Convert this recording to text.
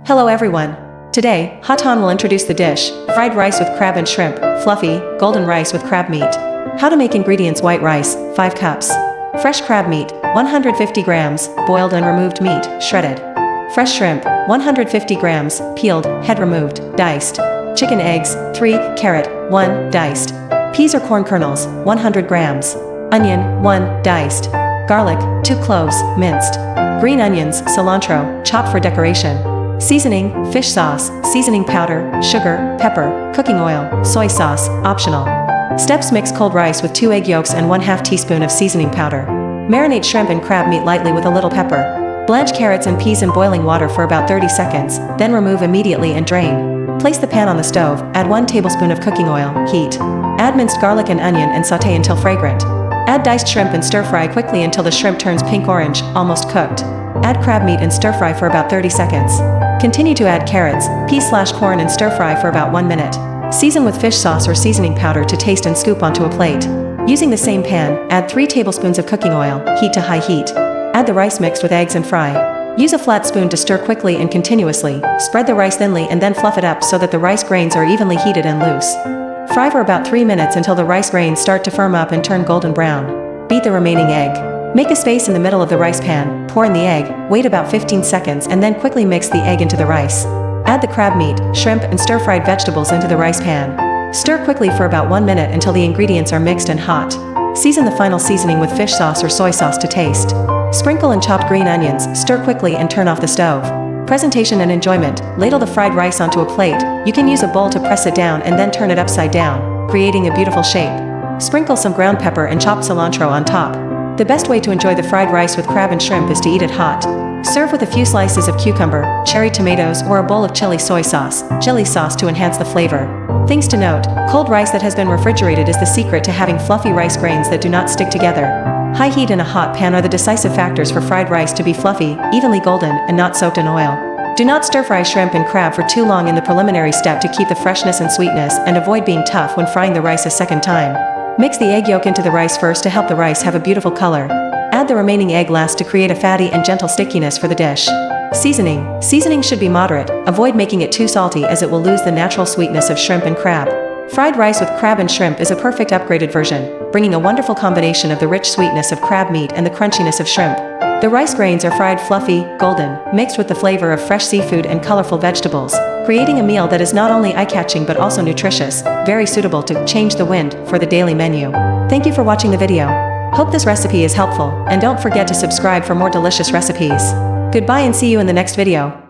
Hello everyone. Today, Hatan will introduce the dish, fried rice with crab and shrimp, fluffy, golden rice with crab meat. How to make ingredients: white rice, 5 cups. Fresh crab meat, 150 grams, boiled and removed meat, shredded. Fresh shrimp, 150 grams, peeled, head removed, diced. Chicken eggs, 3, carrot, 1, diced. Peas or corn kernels, 100 grams. Onion, 1, diced. Garlic, 2 cloves, minced. Green onions, cilantro, chopped for decoration. Seasoning: fish sauce, seasoning powder, sugar, pepper, cooking oil, soy sauce, optional. Steps: mix cold rice with 2 egg yolks and 1/2 teaspoon of seasoning powder. Marinate shrimp and crab meat lightly with a little pepper. Blanch carrots and peas in boiling water for about 30 seconds, then remove immediately and drain. Place the pan on the stove, add 1 tablespoon of cooking oil, heat. Add minced garlic and onion and sauté until fragrant. Add diced shrimp and stir-fry quickly until the shrimp turns pink-orange, almost cooked. Add crab meat and stir-fry for about 30 seconds. Continue to add carrots, peas/corn and stir-fry for about 1 minute. Season with fish sauce or seasoning powder to taste and scoop onto a plate. Using the same pan, add 3 tablespoons of cooking oil, heat to high heat. Add the rice mixed with eggs and fry. Use a flat spoon to stir quickly and continuously. Spread the rice thinly and then fluff it up so that the rice grains are evenly heated and loose. Fry for about 3 minutes until the rice grains start to firm up and turn golden brown. Beat the remaining egg. Make a space in the middle of the rice pan, pour in the egg, wait about 15 seconds and then quickly mix the egg into the rice. Add the crab meat, shrimp and stir-fried vegetables into the rice pan. Stir quickly for about 1 minute until the ingredients are mixed and hot. Season the final seasoning with fish sauce or soy sauce to taste. Sprinkle in chopped green onions, stir quickly and turn off the stove. Presentation and enjoyment: ladle the fried rice onto a plate. You can use a bowl to press it down and then turn it upside down, creating a beautiful shape. Sprinkle some ground pepper and chopped cilantro on top. The best way to enjoy the fried rice with crab and shrimp is to eat it hot. Serve with a few slices of cucumber, cherry tomatoes or a bowl of chili soy sauce, chili sauce to enhance the flavor. Things to note: cold rice that has been refrigerated is the secret to having fluffy rice grains that do not stick together. High heat in a hot pan are the decisive factors for fried rice to be fluffy, evenly golden, and not soaked in oil. Do not stir-fry shrimp and crab for too long in the preliminary step to keep the freshness and sweetness, and avoid being tough when frying the rice a second time. Mix the egg yolk into the rice first to help the rice have a beautiful color. Add the remaining egg last to create a fatty and gentle stickiness for the dish. Seasoning: seasoning should be moderate, avoid making it too salty as it will lose the natural sweetness of shrimp and crab. Fried rice with crab and shrimp is a perfect upgraded version, bringing a wonderful combination of the rich sweetness of crab meat and the crunchiness of shrimp. The rice grains are fried fluffy, golden, mixed with the flavor of fresh seafood and colorful vegetables, creating a meal that is not only eye-catching but also nutritious, very suitable to change the wind for the daily menu. Thank you for watching the video. Hope this recipe is helpful, and don't forget to subscribe for more delicious recipes. Goodbye and see you in the next video.